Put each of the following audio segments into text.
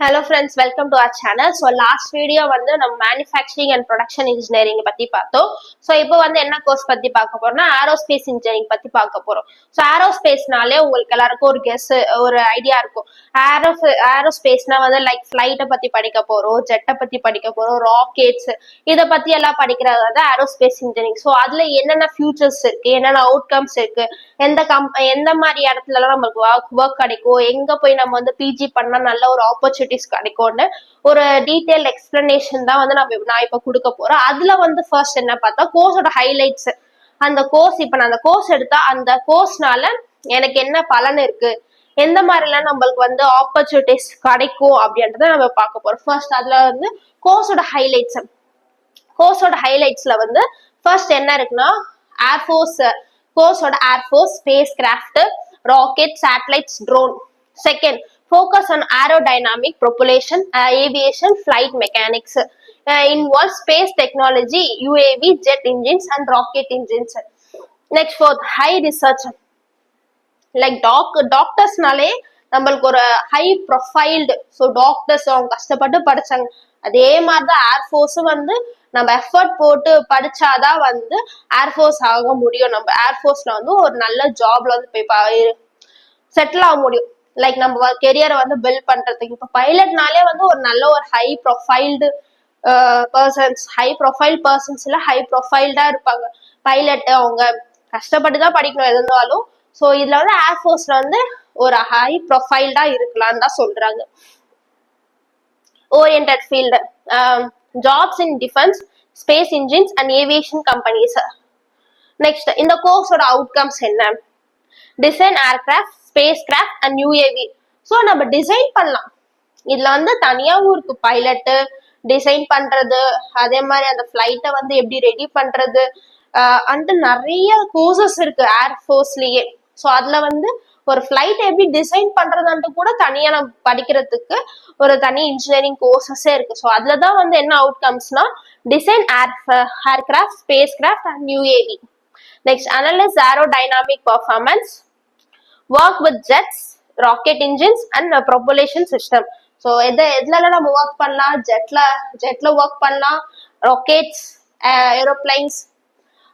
Hello friends, welcome to our channel. So last video வந்து நம்ம manufacturing and production engineering பத்தி பார்த்தோம். So இப்போ வந்து என்ன கோர்ஸ் பத்தி பார்க்க போறோம்னா aerospace engineering பத்தி பார்க்க போறோம். So aerospaceனாலே உங்களுக்கு எல்லாருக்கும் ஒரு கெஸ் ஒரு ஐடியா இருக்கும். aerospaceனா வந்து லைக் ஃபிளைட்டை பத்தி படிக்க போறோம், ஜெட்டை பத்தி படிக்க போறோம், ராக்கெட்ஸ் இதை பத்தி எல்லாம் படிக்கிறது வந்து aerospace engineering. ஸோ அதுல என்னென்ன ஃபியூச்சர்ஸ் இருக்கு, என்னென்ன அவுட்கம்ஸ் இருக்கு, எந்த மாதிரி இடத்துல எல்லாம் நமக்கு ஒர்க் கிடைக்கும், எங்க போய் நம்ம வந்து பிஜி பண்ணா நல்ல ஒரு ஆப்பர்ச்சுனிட்டிஸ் கிடைக்கும்னு ஒரு டீடைல் எக்ஸ்பிளனேஷன் தான் வந்து நான் இப்ப கொடுக்க போறேன். அதுல வந்து ஃபர்ஸ்ட் என்ன பார்த்தா கோர்ஸோட ஹைலைட்ஸ். அந்த கோர்ஸ் இப்ப நான் அந்த கோர்ஸ் எடுத்தா அந்த கோர்ஸ்னால எனக்கு என்ன பலன் இருக்கு, எந்த மாதிரிலாம் நம்மளுக்கு வந்து ஆப்பர்ச்சுனிட்டிஸ் கிடைக்கும் அப்படின்றத நம்ம பார்க்க போறோம். ஃபர்ஸ்ட் அதுல வந்து கோர்ஸோட ஹைலைட்ஸ்ல வந்து ஃபர்ஸ்ட் என்ன இருக்குன்னா ஏர்ஃபோர்ஸ் கோர்ஸோட air force, spacecraft, rocket, satellites, drone. Second, focus on aerodynamic propulsion, aviation, flight mechanics, involves space technology, UAV, jet engines and rocket engines. Next, fourth, high research. Like doctorsனாலே நம்மளுக்கு ஒரு high profiled, so doctors அவங்க கஷ்டப்பட்டு படிச்சாங்க. அதே மாதிரிதான் ஏர்ஃபோர்ஸும் வந்து நம்ம effort போட்டு படிச்சாதான் வந்து ஏர்ஃபோர்ஸ் ஆக முடியும். நம்ம ஏர்ஃபோர்ஸ்ல வந்து ஒரு நல்ல ஜாப்ல வந்து போய் செட்டில் ஆக முடியும். லைக் நம்ம கெரியரை வந்து பில்ட் பண்றதுக்கு. இப்போ பைலட்னாலே வந்து ஒரு நல்ல ஒரு ஹை ப்ரொஃபைல்டு பர்சன்ஸ்ல ஹை ப்ரொஃபைல்டா இருப்பாங்க பைலட். அவங்க கஷ்டப்பட்டு தான் படிக்கணும் எது இருந்தாலும். ஸோ இதுல வந்து ஏர்ஃபோர்ஸ்ல வந்து ஒரு ஹை ப்ரொஃபைல்டா இருக்கலாம்னு தான் சொல்றாங்க. Oriented field, jobs in defence, space engines and aviation companies. Next, இந்த கோர்ஸோட அவுட்கம்ஸ் என்ன? Design aircraft, spacecraft and UAV. So நம்ம டிசைன் பண்ணலாம். இதுல வந்து தனியாவும் இருக்கு, பைலட்டு டிசைன் பண்றது, அதே மாதிரி அந்த ஃபிளைட்டை வந்து எப்படி ரெடி பண்றது அண்ட் நிறைய கோர்சஸ் இருக்கு ஏர்ஃபோர்ஸ்லயே. ஸோ அதுல வந்து ஒரு ஃபிளைட் எப்படி டிசைன் பண்றதுன்ட்டு கூட தனியா நம்ம படிக்கிறதுக்கு ஒரு தனி இன்ஜினியரிங் கோர்சஸே இருக்கு. ஸோ அதுலதான் வந்து என்ன அவுட்கம்ஸ்னா design aircraft, spacecraft and UAV. Next, analyse aerodynamic performance, work with jets, rocket engines and propulsion system. So எதுல நம்ம ஒர்க் பண்ணலாம்? ஜெட்ல ஒர்க் பண்ணலாம், ராக்கெட்ஸ், ஏரோப்ளைன்ஸ்,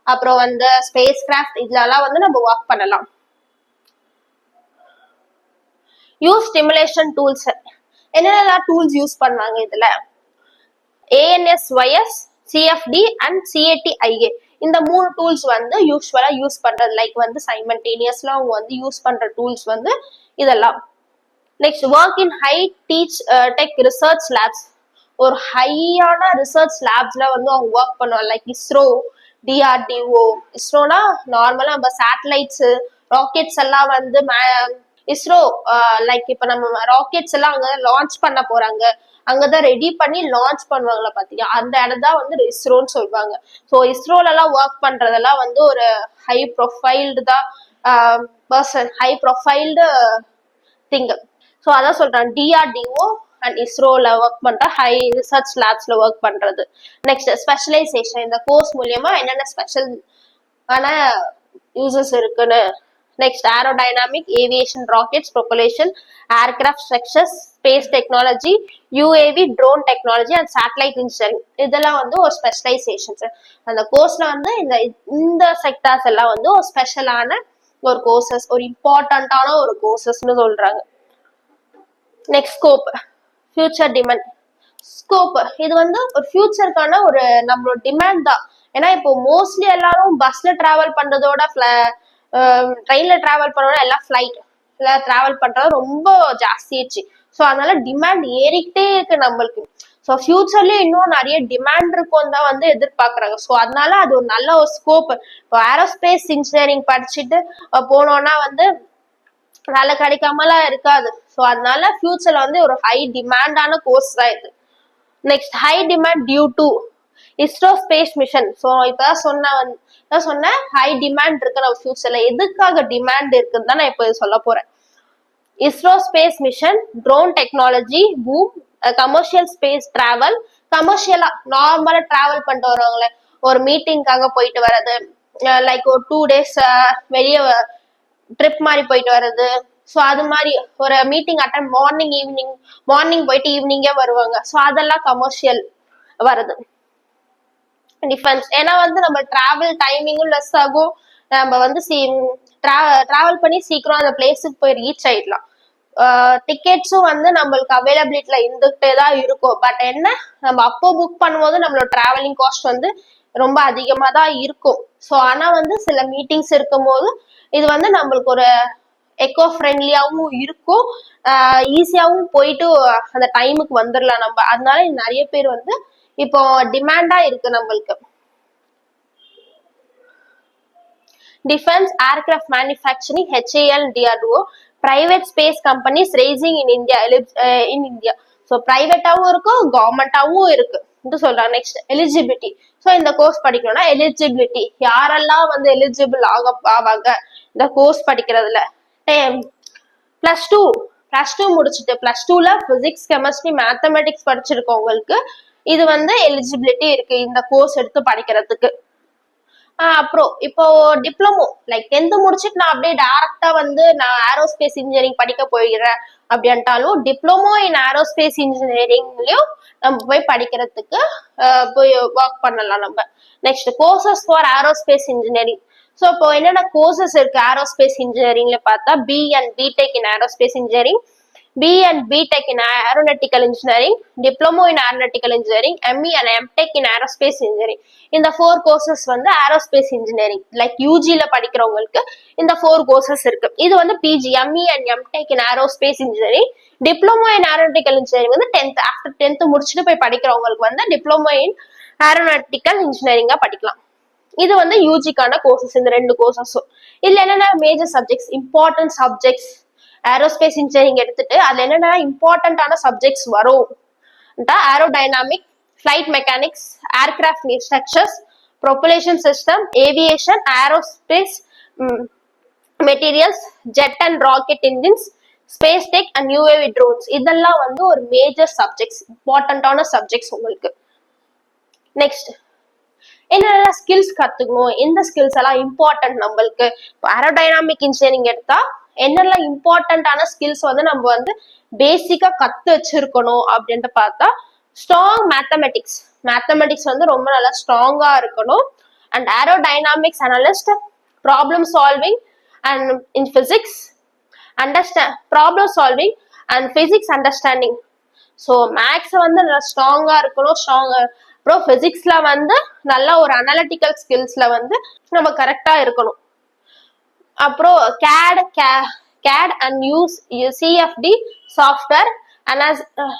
அப்புறம் வந்து ஸ்பேஸ் கிராஃப்ட், இதுலலாம் வந்து நம்ம ஒர்க் பண்ணலாம். Use stimulation tools. என்னென்னலாம் டூல்ஸ் யூஸ் பண்ணுவாங்க இதுல? ANSYS, CFD and CATIA. இந்த 3 டூல்ஸ் வந்து யூஸ்வலா யூஸ் பண்றது. லைக் வந்து சைமல்டேனியஸ்ல அவங்க வந்து யூஸ் பண்ற டூல்ஸ் வந்து இதெல்லாம். Next, work in high tech research labs. ஒரு ஹையான ரிசர்ச் லேப்ஸ்ல வந்து அவங்க ஒர்க் பண்ணுவாங்க. Like ISRO, DRDO. இஸ்ரோனா நார்மலா நம்ம சேட்டலைட்ஸ், ராக்கெட்ஸ் எல்லாம் வந்து இஸ்ரோ லைக் இப்ப நம்ம ராக்கெட்ஸ் எல்லாம் அங்க லான்ச் பண்ண போறாங்க, அங்கதான் ரெடி பண்ணி லான்ச் பண்ணுவாங்களா பாத்தீங்க, அந்த இடம் தான் வந்து இஸ்ரோன்னு சொல்லுவாங்க. ஸோ இஸ்ரோல எல்லாம் ஒர்க் பண்றதெல்லாம் வந்து ஒரு ஹை ப்ரொஃபைல்டு தான் person, high profiled thing. So அதான் சொல்றேன், DRDO அண்ட் இஸ்ரோல ஒர்க் பண்ற ஹை ரிசர்ச் லேப்ஸ்ல ஒர்க் பண்றது. Next, specialisation. இந்த கோர்ஸ் மூலியமா என்னென்ன ஸ்பெஷல் ஆன யூசஸ் இருக்குன்னு. Next, aerodynamic, aviation, rockets, propulsion, aircraft structures, space technology, UAV, drone technology and satellite engineering. இதெல்லாம் வந்து ஒரு ஸ்பெஷலைசேஷன்ஸ். அந்த கோர்ஸ்ல வந்து இந்த செக்டார்ஸ் எல்லாம் வந்து ஒரு ஸ்பெஷலான ஒரு கோர்சஸ், ஒரு இம்பார்ட்டன்டான ஒரு கோர்சஸ்ன்னு சொல்றாங்க. Next, scope, future demand. Scope இது வந்து ஒரு ஃபியூச்சருக்கான ஒரு நம்மளோட டிமாண்ட் தான். ஏன்னா இப்போ மோஸ்ட்லி எல்லாரும் பஸ்ல டிராவல் பண்றதோட ட்ரெயின்ல டிராவல் பண்ணோட எல்லாம் ஃபிளைட்ல டிராவல் பண்றது ரொம்ப ஜாஸ்தியாச்சு. ஸோ அதனால டிமாண்ட் ஏறிக்கிட்டே இருக்கு நம்மளுக்கு. ஸோ ஃபியூச்சர்லயே இன்னும் நிறைய டிமாண்ட் இருக்கும் தான் வந்து எதிர்பார்க்கறாங்க. ஸோ அதனால அது ஒரு நல்ல ஒரு ஸ்கோப். இப்போ ஏரோஸ்பேஸ் இன்ஜினியரிங் படிச்சுட்டு போனோம்னா வந்து வேலை கிடைக்காமலாம் இருக்காது. ஸோ அதனால ஃபியூச்சர்ல வந்து ஒரு ஹை டிமாண்டான கோர்ஸ் தான் இது. Next, high demand due to ISRO space mission. So இப்பதான் சொன்னேன் ஹை டிமாண்ட் இருக்கு நம்ம ஃபியூச்சர்ல. எதுக்காக டிமாண்ட் இருக்குன்னு தான் நான் இப்போ சொல்ல போறேன். ISRO space mission, drone technology boom, commercial space travel. கமர்ஷியலா நார்மலா டிராவல் பண்ணிட்டு வருவாங்களே, ஒரு மீட்டிங்காக போயிட்டு வர்றது, லைக் ஒரு 2 days வெளியே ட்ரிப் மாதிரி போயிட்டு வர்றது, ஸோ அது மாதிரி ஒரு மீட்டிங் அட்டன் மார்னிங் போயிட்டு ஈவினிங்கே வருவாங்க. ஸோ அதெல்லாம் கமர்ஷியல் வருது. டிஃபென்ஸ் ஏன்னா வந்து நம்ம டிராவல் டைமிங்கும் லெஸ் ஆகும், நம்ம வந்து டிராவல் பண்ணி சீக்கிரம் அந்த பிளேஸுக்கு போய் ரீச் ஆயிடலாம். டிக்கெட்ஸும் வந்து நம்மளுக்கு அவைலபிலிட்டியில இருந்துகிட்டே தான் இருக்கும். பட் என்ன, நம்ம அப்போ புக் பண்ணும்போது நம்மளோட டிராவலிங் காஸ்ட் வந்து ரொம்ப அதிகமா தான் இருக்கும். ஸோ ஆனா வந்து சில மீட்டிங்ஸ் இருக்கும் போது இது வந்து நம்மளுக்கு ஒரு எக்கோ ஃப்ரெண்ட்லியாவும் இருக்கும், ஈஸியாவும் போயிட்டு அந்த டைமுக்கு வந்துடலாம் நம்ம. அதனால நிறைய பேர் வந்து இப்போ டிமாண்டா இருக்கு நம்மளுக்கு. Defence aircraft manufacturing HAL DRDO private space companies racing in India. So பிரைவேட்டாவும் இருக்கும் கவர்மெண்டாவும் இருக்கு சொல்றாங்க. Next eligibility. ஸோ இந்த கோர்ஸ் படிக்கணும்னா எலிஜிபிலிட்டி யாரெல்லாம் வந்து எலிஜிபிள் ஆவாங்க இந்த கோர்ஸ் படிக்கிறதுல. +2 முடிச்சுட்டு +2ல பிசிக்ஸ் கெமிஸ்ட்ரி மேத்தமெட்டிக்ஸ் படிச்சிருக்கவங்களுக்கு இது வந்து எலிஜிபிலிட்டி இருக்கு இந்த கோர்ஸ் எடுத்து படிக்கிறதுக்கு. அப்புறம் இப்போ டிப்ளமோ லைக் 10th முடிச்சுட்டு நான் அப்படியே டைரக்டா வந்து நான் ஏரோஸ்பேஸ் இன்ஜினியரிங் படிக்க போயிடுறேன் அப்படின்ட்டாலும் டிப்ளமோ இன் ஏரோஸ்பேஸ் இன்ஜினியரிங்லயும் நம்ம போய் படிக்கிறதுக்கு போய் ஒர்க் பண்ணலாம் நம்ம. Next courses for aerospace engineering. So இப்போ என்னென்ன கோர்சஸ் இருக்கு ஏரோஸ்பேஸ் இன்ஜினியரிங்ல பார்த்தா B and BTech in aerospace engineering, B and BTech in Aeronautical Engineering, Diploma in Aeronautical Engineering, ME and MTech in Aerospace Engineering. இந்த 4 courses வந்து Aerospace Engineering like UGல படிக்கிறவங்களுக்கு இந்த 4 courses இருக்கு. இது வந்து PG ME and MTech in Aerospace Engineering. Diploma in Aeronautical Engineering வந்து 10th after 10th முடிச்சுட்டு போய் படிக்கிறவங்களுக்கு வந்து Diploma in Aeronautical Engineering படிக்கலாம். இது வந்து யூஜிக்கான கோர்சஸ் இந்த 2 கோர்சஸும். இதுல என்னென்ன major subjects important subjects aerospace engineering எடுத்துட்டு அதுல என்னென்ன இம்பார்ட்டன்டான சப்ஜெக்ட்ஸ் வரும், aerodynamic, flight mechanics, aircraft structures, propulsion system, aviation, aerospace materials, jet and rocket engines, space tech and UAV drones. இதெல்லாம் வந்து ஒரு மேஜர் சப்ஜெக்ட்ஸ், இம்பார்ட்டன்டான சப்ஜெக்ட்ஸ் உங்களுக்கு. நெக்ஸ்ட் என்னென்ன ஸ்கில்ஸ் கத்துக்கணும், எந்த ஸ்கில்ஸ் எல்லாம் இம்பார்ட்டன்ட் நம்மளுக்கு. ஏரோடைனாமிக் இன்ஜினியரிங் எடுத்தா என்னெல்லாம் இம்பார்ட்டன்டான ஸ்கில்ஸ் வந்து நம்ம வந்து பேசிக்கா கத்து வச்சிருக்கணும் அப்படின்ட்டு பார்த்தா ஸ்ட்ராங் மேத்தமெட்டிக்ஸ் வந்து ரொம்ப நல்லா ஸ்ட்ராங்கா இருக்கணும். And aerodynamics analyst, problem solving and in physics problem solving and physics understanding. So maths வந்து நல்லா ஸ்ட்ராங்கா இருக்கணும். அப்புறம் பிசிக்ஸ்ல வந்து நல்ல ஒரு அனலிட்டிக்கல் ஸ்கில்ஸ்ல வந்து நம்ம கரெக்டா இருக்கணும். அப்புறம் CAD and CFD software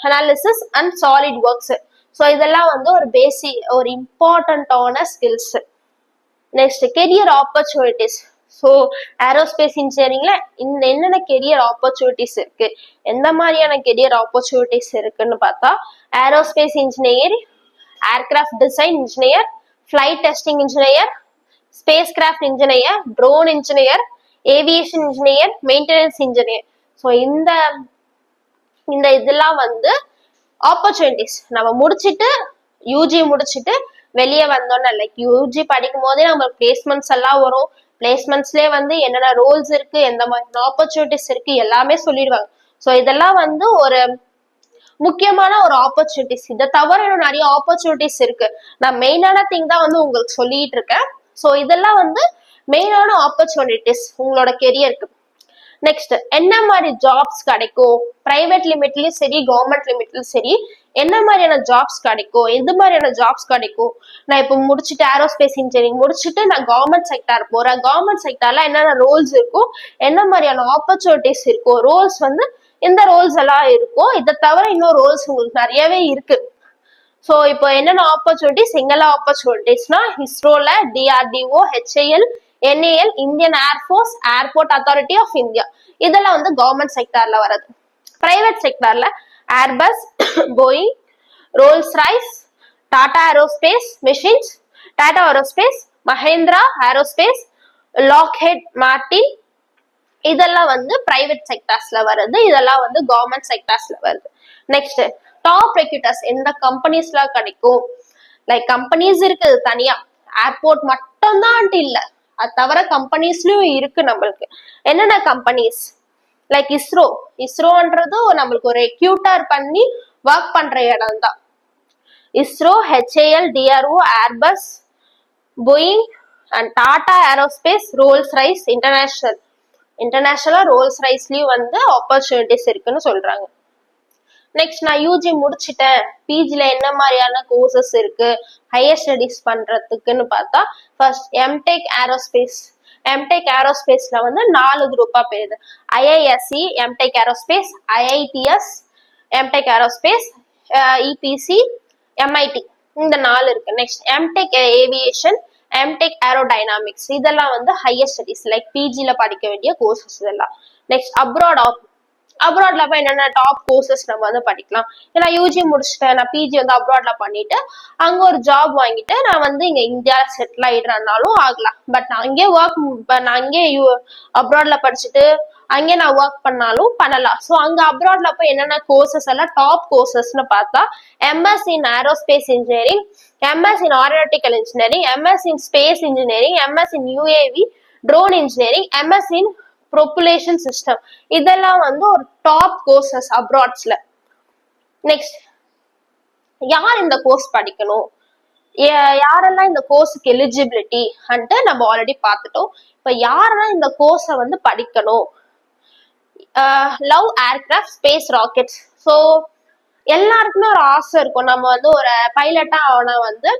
analysis and SolidWorks. So இதெல்லாம் வந்து ஒரு இம்பார்ட்டன்டான skills. Next career opportunities. So aerospace இன்ஜினியரிங்ல என்னென்ன கெரியர் ஆப்பர்ச்சுனிட்டிஸ் இருக்கு, எந்த மாதிரியான கெரியர் ஆப்பர்ச்சுனிட்டிஸ் இருக்குன்னு பார்த்தா aerospace engineer, aircraft design engineer, flight testing engineer, space craft engineer, drone engineer, aviation engineer, maintenance engineer. So இந்த இதெல்லாம் வந்து ஆப்பர்ச்சுனிட்டிஸ். நம்ம முடிச்சுட்டு யூஜி முடிச்சுட்டு வெளியே வந்தோம்னா லைக் யூஜி படிக்கும் போதே நம்மளுக்கு பிளேஸ்மெண்ட்ஸ் எல்லாம் வரும். பிளேஸ்மெண்ட்ஸ்லேயே வந்து என்னென்ன ரோல்ஸ் இருக்கு, எந்த மாதிரி ஆப்பர்ச்சுனிட்டிஸ் இருக்கு எல்லாமே சொல்லிடுவாங்க. ஸோ இதெல்லாம் வந்து ஒரு முக்கியமான ஒரு ஆப்பர்ச்சுனிட்டிஸ். இதை தவிர இன்னும் நிறைய ஆப்பர்ச்சுனிட்டிஸ் இருக்கு. நான் மெயினான திங் தான் வந்து உங்களுக்கு சொல்லிட்டு இருக்கேன். ஸோ இதெல்லாம் வந்து மெயினான ஆப்பர்ச்சுனிட்டிஸ் உங்களோட கெரியருக்கு. நெக்ஸ்ட் என்ன மாதிரி ஜாப்ஸ் கிடைக்கும், பிரைவேட் லிமிட்லயும் சரி கவர்மெண்ட் லிமிட்லயும் சரி என்ன மாதிரியான ஜாப்ஸ் கிடைக்கும், எந்த மாதிரியான ஜாப்ஸ் கிடைக்கும். நான் இப்போ முடிச்சுட்டு ஏரோஸ்பேஸ் இன்ஜினியரிங் முடிச்சுட்டு நான் கவர்மெண்ட் செக்டார் போறேன். கவர்மெண்ட் செக்டார்ல என்னென்ன ரோல்ஸ் இருக்கும், என்ன மாதிரியான ஆப்பர்ச்சுனிட்டிஸ் இருக்கும், ரோல்ஸ் வந்து இந்த ரோல்ஸ் எல்லாம் இருக்கும். இதை தவிர இன்னும் ரோல்ஸ் உங்களுக்கு நிறையவே இருக்கு. ஸோ இப்போ என்னென்ன ஆப்பர்ச்சுனிட்டிஸ், எங்கெல்லாம் ஆப்பர்ச்சுனிட்டிஸ்னா இஸ்ரோல, DRDO, HAL, NAL, Indian air force, airport authority of India, இதெல்லாம் வந்து கவர்மெண்ட் செக்டார்ல வர்றது. பிரைவேட் செக்டார்ல Airbus, Boeing, Rolls Royce, Tata aerospace machines, Tata aerospace, Mahindra aerospace, Lockheed Martin, இதெல்லாம் வந்து பிரைவேட் செக்டார்ஸ்ல வருது. இதெல்லாம் வந்து கவர்மெண்ட் செக்டார்ஸ்ல வருது. நெக்ஸ்ட் டாப் ரெக்ரூட்டர்ஸ் எந்த கம்பெனிஸ்ல கிடைக்கும், லைக் கம்பெனிஸ் இருக்குது தனியா, ஏர்போர்ட் மட்டும் தான் இல்ல, அது தவிர கம்பெனிஸ்லயும் இருக்கு. நம்மளுக்கு என்னென்ன கம்பெனிஸ், லைக் இஸ்ரோன்றது நம்மளுக்கு ஒரு ரெக்யூட்டர் பண்ணி ஒர்க் பண்ற இடம் தான். ISRO, HAL, DRO, Airbus, Boeing and Tata aerospace, Rolls Royce இன்டர்நேஷனலா ரோல்ஸ் ரைஸ்லயும் வந்து ஆப்பர்ச்சுனிட்டிஸ் இருக்குன்னு சொல்றாங்க. நெக்ஸ்ட் நான் யூஜி முடிச்சிட்டேன், பிஜில என்ன மாதிரியான கோர்சஸ் இருக்கு ஹையர் ஸ்டடிஸ் பண்றதுக்குன்னு பார்த்தா, ஃபர்ஸ்ட் எம்டெக் ஏரோஸ்பேஸ்ல வந்து 4 குரூப்பா போயிருது. IISc M Tech aerospace, IITS M Tech aerospace, EPC, MIT, இந்த 4 இருக்கு. Next M Tech aviation, M Tech aerodynamics, இதெல்லாம் வந்து ஹையர் ஸ்டடிஸ் லைக் பிஜில படிக்க வேண்டிய கோர்சஸ் இதெல்லாம். நெக்ஸ்ட் அப்ராட்ல போய் என்னென்ன டாப் கோர்சஸ் நம்ம வந்து படிக்கலாம். ஏன்னா யூஜி முடிச்சுட்டேன், நான் பிஜி வந்து அப்ராட்ல பண்ணிட்டு அங்க ஒரு ஜாப் வாங்கிட்டு நான் வந்து இங்க இந்தியால செட்டில் ஆயிடுறேன்னாலும் ஆகலாம். பட் நான் அங்கே அப்ராட்ல படிச்சுட்டு அங்கே நான் ஒர்க் பண்ணாலும் பண்ணலாம். ஸோ அங்க அப்ராட்ல போய் என்னென்ன கோர்சஸ் எல்லாம் டாப் கோர்சஸ்ன்னு பார்த்தா, MS in aerospace engineering, MS in aeronautical engineering, MS in space engineering, MS in UAV drone engineering, MS in propulsion system, இதெல்லாம் வந்து ஒரு டாப் கோர்சஸ் அப்ராட்ஸ்ல. நெக்ஸ்ட் யார் இந்த கோர்ஸ் படிக்கணும், யாரெல்லாம் இந்த கோர்ஸுக்கு எலிஜிபிலிட்டி அன்ட்டு நம்ம ஆல்ரெடி பார்த்துட்டோம். இப்ப யாரெல்லாம் இந்த கோர்ஸை வந்து படிக்கணும், love aircraft, space rockets. So எல்லாருக்குமே ஒரு ஆசை இருக்கும், நம்ம வந்து ஒரு பைலட்டா ஆனா வந்து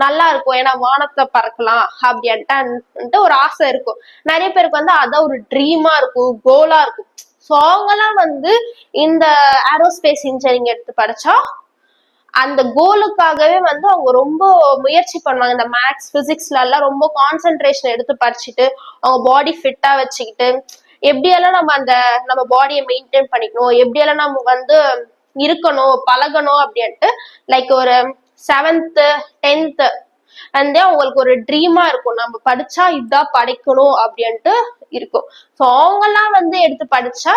நல்லா இருக்கும், ஏன்னா வானத்தை பறக்கலாம் அப்படின்ட்டு ஒரு ஆசை இருக்கும். நிறைய பேருக்கு வந்து அதான் ஒரு ட்ரீமா இருக்கும், கோலா இருக்கும். ஸோ அவங்கெல்லாம் வந்து இந்த ஏரோஸ்பேஸ் இன்ஜினியரிங் எடுத்து படிச்சா அந்த கோலுக்காகவே வந்து அவங்க ரொம்ப முயற்சி பண்ணுவாங்க. இந்த மேக்ஸ் பிசிக்ஸ்ல எல்லாம் ரொம்ப கான்சென்ட்ரேஷன் எடுத்து படிச்சுட்டு அவங்க பாடி ஃபிட்டா வச்சுக்கிட்டு எப்படியெல்லாம் நம்ம பாடியை மெயின்டைன் பண்ணிக்கணும், எப்படியெல்லாம் நம்ம வந்து இருக்கணும் பழகணும் அப்படின்ட்டு லைக் ஒரு 7th 10th அண்ட் அவங்களுக்கு ஒரு ட்ரீமா இருக்கும், நம்ம படிச்சா இதான் படிக்கணும் அப்படின்ட்டு இருக்கும். ஸோ அவங்கெல்லாம் வந்து எடுத்து படிச்சா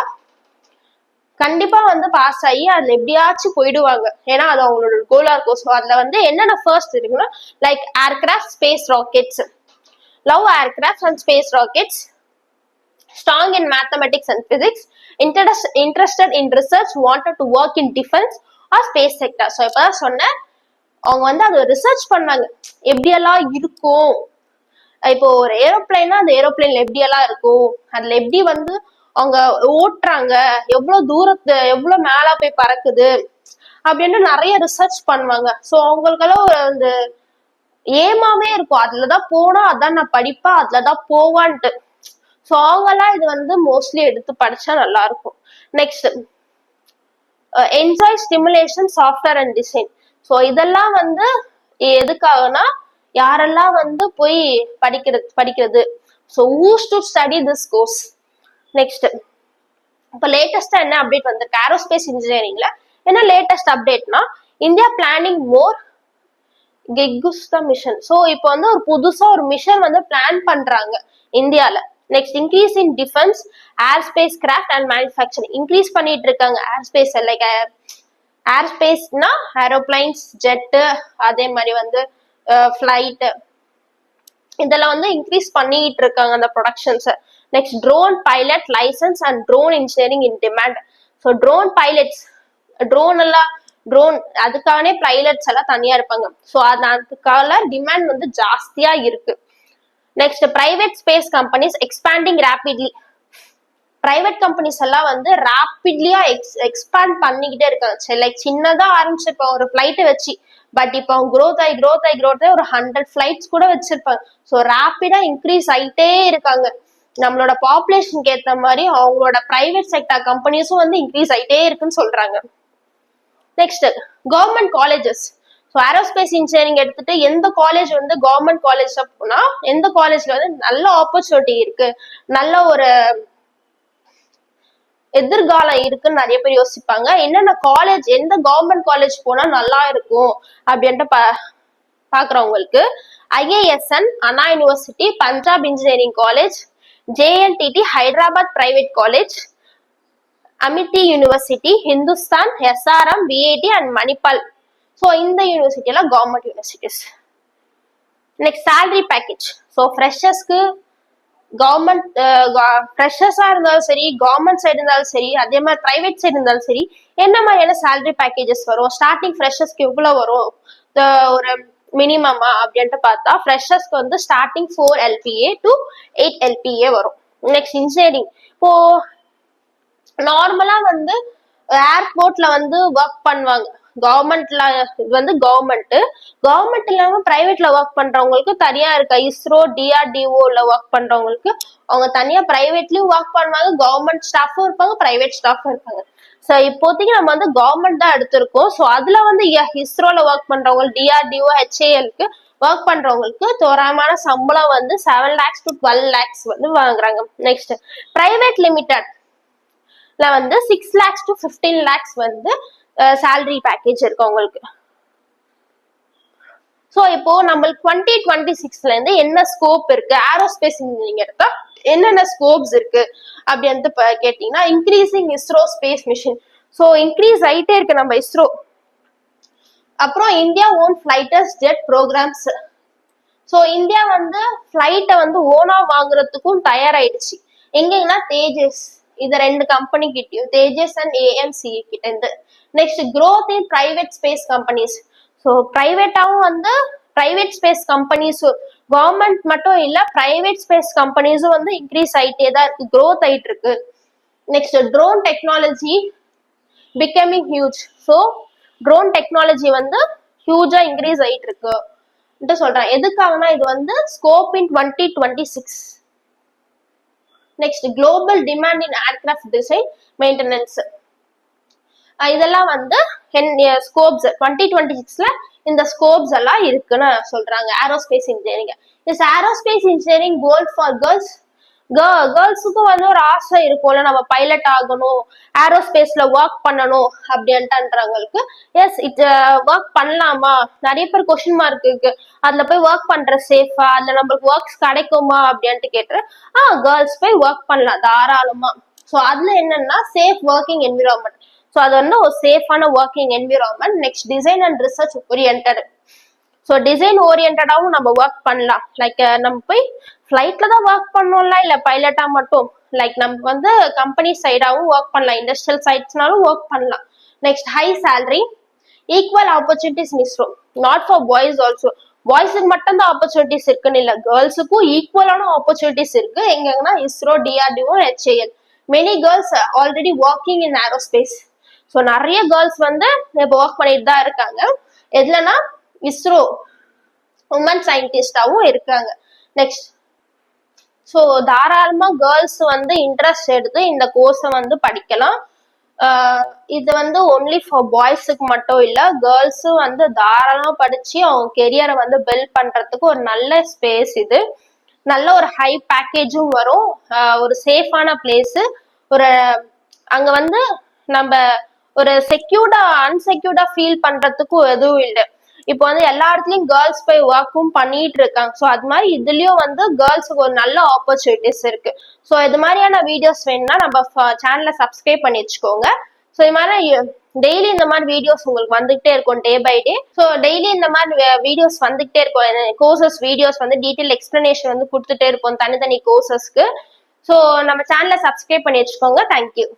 கண்டிப்பா வந்து பாஸ் ஆகி அதுல எப்படியாச்சும் போயிடுவாங்க, ஏன்னா அது அவங்களோட கோலா இருக்கும். ஸோ அதுல வந்து என்னென்ன ஃபர்ஸ்ட் இருக்குன்னா like aircraft, space rockets, love aircraft and space rockets, strong in mathematics and physics, interested in research, wanted to work in defense or space sector. So இப்பதான் சொன்னேன், அவங்க வந்து அதை ரிசர்ச் பண்ணாங்க எப்படியெல்லாம் இருக்கும். இப்போ ஒரு ஏரோப்ளைனா அந்த ஏரோப்ளைன்ல எப்படியெல்லாம் இருக்கும், அதுல எப்படி வந்து அவங்க ஓட்டுறாங்க, எவ்வளவு மேல போய் பறக்குது அப்படின்னு நிறைய ரிசர்ச் பண்ணுவாங்க. ஸோ அவங்களுக்கெல்லாம் அந்த ஏமாவே இருக்கும், அதுலதான் போனா அதான் நான் படிப்பா அதுலதான் போவான்ட்டு. ஸோ அவங்கெல்லாம் இது வந்து மோஸ்ட்லி எடுத்து படிச்சா நல்லா இருக்கும். Next enjoy stimulation, software and design. So இதெல்லாம் வந்து எதுக்காகனா யாரெல்லாம் வந்து போய் படிக்கிறது. So who's to study this course. Next இப்போ லேட்டஸ்டா என்ன அப்டேட் வந்திருக்கு ஏரோஸ்பேஸ் இன்ஜினியரிங்ல, என்ன லேட்டஸ்ட் அப்டேட்னா இந்தியா பிளானிங் மோர் கிகுஸ்தா மிஷன். ஸோ இப்போ வந்து ஒரு புதுசா ஒரு மிஷன் வந்து பிளான் பண்றாங்க இந்தியால. Next increase in defence, airspace craft and manufacturing increase பண்ணிட்டு இருக்காங்க. ஏர்ஸ்பேஸ் லைக் ஏர்ஸ்பேஸ்னா ஏரோப்ளைன்ஸ், ஜெட்டு, அதே மாதிரி வந்து ஃபிளைட், இதெல்லாம் வந்து இன்க்ரீஸ் பண்ணிட்டு இருக்காங்க அந்த productions. Next drone pilot license and drone engineering in demand. So drone pilots, drone அதுக்கான பைலட்ஸ் எல்லாம் தனியா இருப்பாங்க. ஸோ அதுக்கான டிமாண்ட் வந்து ஜாஸ்தியா இருக்கு. Next private space companies expanding rapidly. Private companies எல்லாம் வந்து ரேபிட்லியா எக்ஸ்பேண்ட் பண்ணிக்கிட்டே இருக்காங்க. லைக் சின்னதா ஆரம்பிச்சிருப்பாங்க ஒரு ஃபிளைட்டை வச்சு, பட் இப்போ அவங்க growth ஆகி ஒரு 100 ஃபிளைட்ஸ் கூட வச்சிருப்பாங்க. ஸோ ரேபிடா இன்க்ரீஸ் ஆயிட்டே இருக்காங்க. நம்மளோட பாப்புலேஷனுக்கு ஏற்ற மாதிரி அவங்களோட பிரைவேட் செக்டர் கம்பெனிஸும் வந்து இன்க்ரீஸ் ஆயிட்டே இருக்குன்னு சொல்றாங்க. Next government colleges. So aerospace engineering எடுத்துட்டு எந்த காலேஜ் வந்து கவர்மெண்ட் காலேஜ் அப்படின்னா எந்த காலேஜ்ல வந்து நல்ல ஆப்பர்ச்சுனிட்டி இருக்கு, நல்ல ஒரு எதிர்காலம் இருக்குன்னு நிறைய பேர் யோசிப்பாங்க. என்னென்ன காலேஜ், எந்த கவர்மெண்ட் காலேஜ் போனா நல்லா இருக்கும் அப்படின்ட்டு பாக்குறவங்களுக்கு IISN Anna university, Punjab engineering college, JNTT Hyderabad private college, Amity university, Hindustan, SRM, VIT and Manipal. So இந்த யூனிவர்சிட்டி எல்லாம் government universities. Next salary package. So ஃப்ரெஷர்ஸ்க்கு கவர்மெண்ட் ஃப்ரெஷர்ஸா இருந்தாலும் சரி, கவர்மெண்ட் சைடு இருந்தாலும் சரி, அதே மாதிரி பிரைவேட் சைடு இருந்தாலும் சரி, என்ன மாதிரியான சேலரி பேக்கேஜஸ் வரும், ஸ்டார்டிங் ஃப்ரெஷர்ஸ்க்கு எவ்வளவு வரும், ஒரு மினிமமா அப்படின்ட்டு பார்த்தா ஃப்ரெஷர்ஸ்க்கு வந்து ஸ்டார்டிங் 4 LPA டு 8 LPA வரும். Next engineering. இப்போ நார்மலா வந்து ஏர்போர்ட்ல வந்து ஒர்க் பண்ணுவாங்க. கவர்மெண்ட்ல இது வந்து கவர்மெண்ட் இல்லாம பிரைவேட்ல ஒர்க் பண்றவங்களுக்கு தனியா இருக்கா. இஸ்ரோ, DRDOல ஒர்க் பண்றவங்களுக்கு அவங்க தனியா பிரைவேட்லயும் ஒர்க் பண்ணுவாங்க. கவர்மெண்ட் ஸ்டாஃபும் இருப்பாங்க, பிரைவேட் ஸ்டாஃபும் இருப்பாங்க. ஸோ இப்போதைக்கு நம்ம வந்து கவர்மெண்ட் தான் எடுத்திருக்கோம். ஸோ அதுல வந்து இஸ்ரோல ஒர்க் பண்றவங்க, DRDO, HALக்கு ஒர்க் பண்றவங்களுக்கு தோராயமான சம்பளம் வந்து 7 lakhs to 12 lakhs வந்து வாங்குறாங்க. நெக்ஸ்ட் பிரைவேட் லிமிடெட் வந்து 6 lakhs to 15 lakhs வந்து சேலரி பேக்கேஜ் இருக்கு உங்களுக்கு. ஸோ இப்போ நம்மளுக்கு 2026ல இருந்து என்ன ஸ்கோப் இருக்கு, ஏரோஸ்பேஸ் இன்ஜினியரிங் எடுத்தா என்னென்ன ஸ்கோப்ஸ் இருக்கு அப்படின்ட்டு கேட்டீங்கன்னா, increasing ISRO space mission. So increase ஆயிட்டே இருக்கு நம்ம இஸ்ரோ. அப்புறம் India own fighters jet programs. So India வந்து ஃபிளைட்டை வந்து ஓனா வாங்குறதுக்கும் தயாராயிடுச்சு. எங்கன்னா தேஜஸ், இது 2 கம்பெனி கிட்டயும், தேஜஸ் அண்ட் AMCA கிட்ட இருந்து. Next growth in private space companies. So பிரைவேட்டாவும் வந்து பிரைவேட் ஸ்பேஸ் கம்பெனிஸ், கவர்மெண்ட் மட்டும் இல்ல, பிரைவேட் ஸ்பேஸ் கம்பெனிஸும் வந்து இன்க்ரீஸ் ஆயிட்டே தான் இருக்கு, க்ரோத் ஆயிட்டு இருக்கு. Next drone technology becoming huge. So drone technology வந்து ஹியூஜா இன்க்ரீஸ் ஆயிட்டு இருக்கு சொல்றேன். எதுக்காகனா இது வந்து scope in 2026. Next global demand in aircraft design maintenance. இதெல்லாம் வந்து ஸ்கோப்ஸ் 2026ல இந்த ஸ்கோப்ஸ் எல்லாம் இருக்குன்னு சொல்றாங்க. Aerospace engineering. This aerospace engineering goal for girls. கேர்ள்ஸுக்கும் வந்து ஒரு ஆசை இருக்கும்ல, நம்ம பைலட் ஆகணும், ஏரோஸ்பேஸ்ல ஒர்க் பண்ணணும் அப்படின்ட்டுன்றவங்களுக்கு எஸ் ஒர்க் பண்ணலாமா, நிறைய பேர் கொஸ்டின் மார்க் இருக்கு, அதுல போய் ஒர்க் பண்ற சேஃபா, அதுல நம்மளுக்கு ஒர்க்ஸ் கிடைக்குமா அப்படின்ட்டு கேட்டு கேர்ள்ஸ் போய் ஒர்க் பண்ணலாம் தாராளமா. ஸோ அதுல என்னன்னா சேஃப் ஒர்க்கிங் என்விரான்மெண்ட். ஸோ அது வந்து ஒரு சேஃபான working environment. Next design and research oriented. So design ஓரியன்டாவும் நம்ம ஒர்க் பண்ணலாம். லைக் நம்ம போய் ஃபிளைட்ல தான் ஒர்க் பண்ணோம்ல, இல்ல பைலட்டா மட்டும், லைக் நம்ம வந்து கம்பெனி சைடாவும் ஒர்க் பண்ணலாம், இண்டஸ்ட்ரியல் சைட்ஸ்னாலும் ஒர்க் பண்ணலாம். Next high salary, equal opportunities in ISRO, not for boys also. பாய்ஸுக்கு மட்டும் தான் ஆப்பர்ச்சுனிட்டிஸ் இருக்குன்னு இல்ல, கேர்ள்ஸுக்கும் ஈக்குவலான ஆப்பர்ச்சுனிட்டிஸ் இருக்கு. எங்கன்னா ISRO, DRDO, HAL. Many girls already working in aerospace. So நிறைய கேர்ள்ஸ் வந்து இப்போ ஒர்க் பண்ணிட்டு தான் இருக்காங்க. எதுலன்னா இஸ்ரோ உமன் சயின்டிஸ்டாவும் இருக்காங்க. நெக்ஸ்ட் ஸோ தாராளமா கேர்ள்ஸ் வந்து இன்ட்ரெஸ்ட் எடுத்து இந்த கோர்ஸை வந்து படிக்கலாம். இது வந்து ஒன்லி ஃபார் பாய்ஸுக்கு மட்டும் இல்ல, கேர்ள்ஸும் வந்து தாராளமா படிச்சு அவங்க கெரியரை வந்து பில்ட் பண்றதுக்கு ஒரு நல்ல ஸ்பேஸ் இது. நல்ல ஒரு ஹை பேக்கேஜும் வரும், ஒரு சேஃபான பிளேஸ். ஒரு அங்க வந்து நம்ம ஒரு செக்யூர்டா அன்செக்யூர்டா ஃபீல் பண்றதுக்கும் எதுவும் இல்லை. இப்போ வந்து எல்லா இடத்துலயும் கேர்ள்ஸ் போய் ஒர்க்கும் பண்ணிட்டு இருக்காங்க. ஸோ அது மாதிரி இதுலயும் வந்து கேர்ள்ஸுக்கு ஒரு நல்ல ஆப்பர்ச்சுனிட்டிஸ் இருக்கு. ஸோ இது மாதிரியான வீடியோஸ் வேணும்னா நம்ம சேனலை சப்ஸ்கிரைப் பண்ணி வச்சுக்கோங்க. ஸோ இது மாதிரி டெய்லி இந்த மாதிரி வீடியோஸ் உங்களுக்கு வந்துகிட்டே இருக்கும் day by day. So daily இந்த மாதிரி வீடியோஸ் வந்துகிட்டே இருக்கும். கோர்சஸ் வீடியோஸ் வந்து டீட்டெயில் எக்ஸ்பிளனேஷன் வந்து கொடுத்துட்டே இருப்போம் தனித்தனி கோர்சஸ்க்கு. ஸோ நம்ம சேனலை சப்ஸ்கிரைப் பண்ணி வச்சுக்கோங்க. தேங்க்யூ.